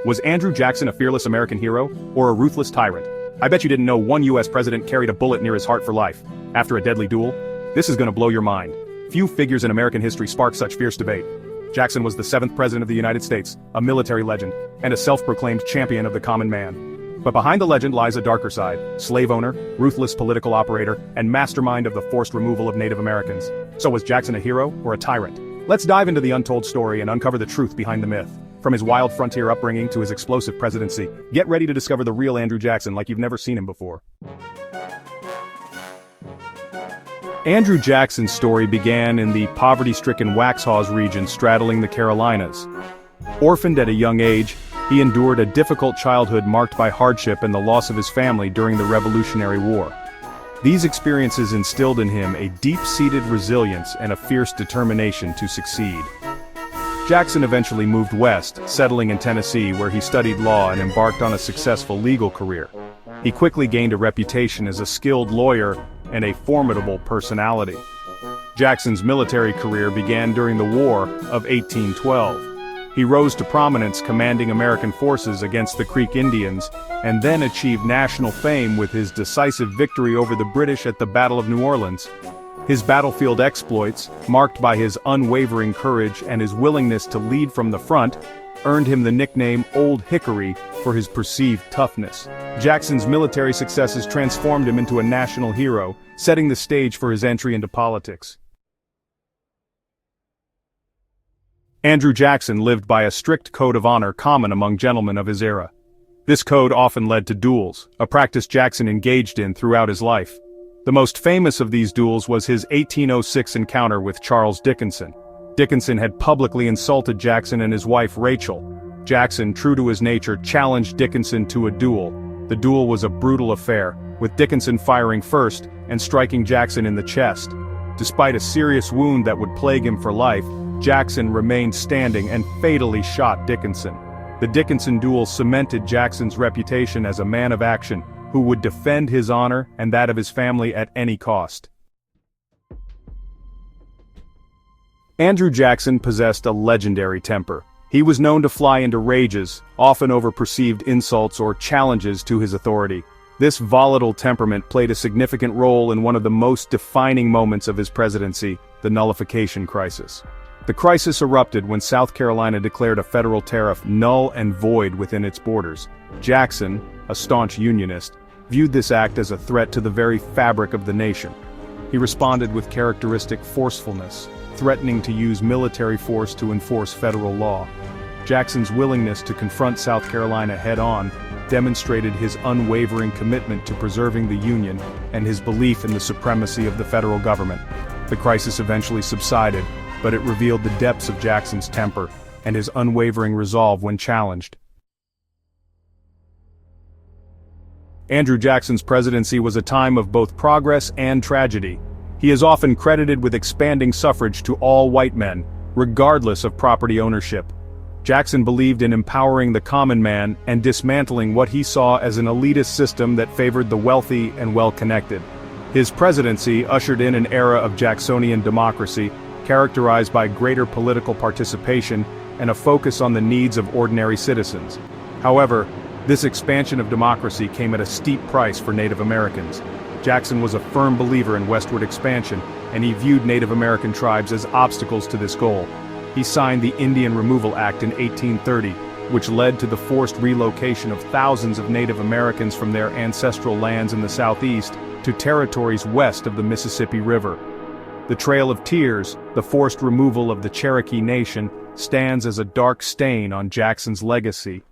Was Andrew Jackson a fearless American hero, or a ruthless tyrant? I bet you didn't know one US president carried a bullet near his heart for life, after a deadly duel. This is gonna blow your mind. Few figures in American history sparked such fierce debate. Jackson was the 7th president of the United States, a military legend, and a self-proclaimed champion of the common man. But behind the legend lies a darker side: slave owner, ruthless political operator, and mastermind of the forced removal of Native Americans. So was Jackson a hero, or a tyrant? Let's dive into the untold story and uncover the truth behind the myth. From his wild frontier upbringing to his explosive presidency, get ready to discover the real Andrew Jackson like you've never seen him before. Andrew Jackson's story began in the poverty-stricken Waxhaws region straddling the Carolinas. Orphaned at a young age, he endured a difficult childhood marked by hardship and the loss of his family during the Revolutionary War. These experiences instilled in him a deep-seated resilience and a fierce determination to succeed. Jackson eventually moved west, settling in Tennessee where he studied law and embarked on a successful legal career. He quickly gained a reputation as a skilled lawyer and a formidable personality. Jackson's military career began during the War of 1812. He rose to prominence commanding American forces against the Creek Indians, and then achieved national fame with his decisive victory over the British at the Battle of New Orleans. His battlefield exploits, marked by his unwavering courage and his willingness to lead from the front, earned him the nickname Old Hickory for his perceived toughness. Jackson's military successes transformed him into a national hero, setting the stage for his entry into politics. Andrew Jackson lived by a strict code of honor common among gentlemen of his era. This code often led to duels, a practice Jackson engaged in throughout his life. The most famous of these duels was his 1806 encounter with Charles Dickinson. Dickinson had publicly insulted Jackson and his wife Rachel. Jackson, true to his nature, challenged Dickinson to a duel. The duel was a brutal affair, with Dickinson firing first and striking Jackson in the chest. Despite a serious wound that would plague him for life, Jackson remained standing and fatally shot Dickinson. The Dickinson duel cemented Jackson's reputation as a man of action, who would defend his honor and that of his family at any cost. Andrew Jackson possessed a legendary temper. He was known to fly into rages, often over perceived insults or challenges to his authority. This volatile temperament played a significant role in one of the most defining moments of his presidency, the Nullification Crisis. The crisis erupted when South Carolina declared a federal tariff null and void within its borders. Jackson, a staunch Unionist, viewed this act as a threat to the very fabric of the nation. He responded with characteristic forcefulness, threatening to use military force to enforce federal law. Jackson's willingness to confront South Carolina head-on demonstrated his unwavering commitment to preserving the Union and his belief in the supremacy of the federal government. The crisis eventually subsided, but it revealed the depths of Jackson's temper and his unwavering resolve when challenged. Andrew Jackson's presidency was a time of both progress and tragedy. He is often credited with expanding suffrage to all white men, regardless of property ownership. Jackson believed in empowering the common man and dismantling what he saw as an elitist system that favored the wealthy and well-connected. His presidency ushered in an era of Jacksonian democracy, characterized by greater political participation and a focus on the needs of ordinary citizens. However, this expansion of democracy came at a steep price for Native Americans. Jackson was a firm believer in westward expansion, and he viewed Native American tribes as obstacles to this goal. He signed the Indian Removal Act in 1830, which led to the forced relocation of thousands of Native Americans from their ancestral lands in the southeast to territories west of the Mississippi River. The Trail of Tears, the forced removal of the Cherokee Nation, stands as a dark stain on Jackson's legacy.